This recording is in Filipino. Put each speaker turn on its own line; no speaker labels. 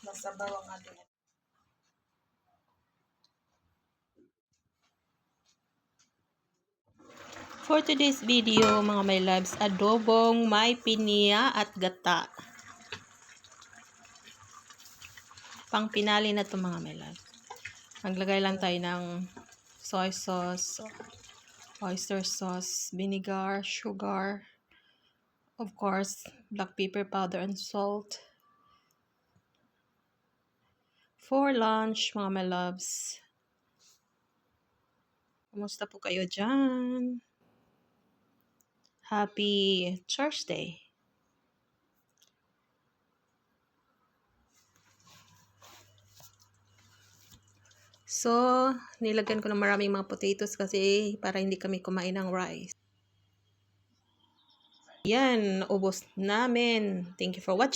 masabaw ang ating. For today's video, mga my loves, adobong may pinya at gata. Pang pinali na to mga my loves. Maglagay lang tayo ng soy sauce, oyster sauce, vinegar, sugar, of course, black pepper powder and salt. For lunch, mga my loves. Kumusta po kayo dyan? Happy Thursday. So, nilagyan ko ng maraming mga potatoes kasi para hindi kami kumain ng rice. Yan, ubos namin. Thank you for watching.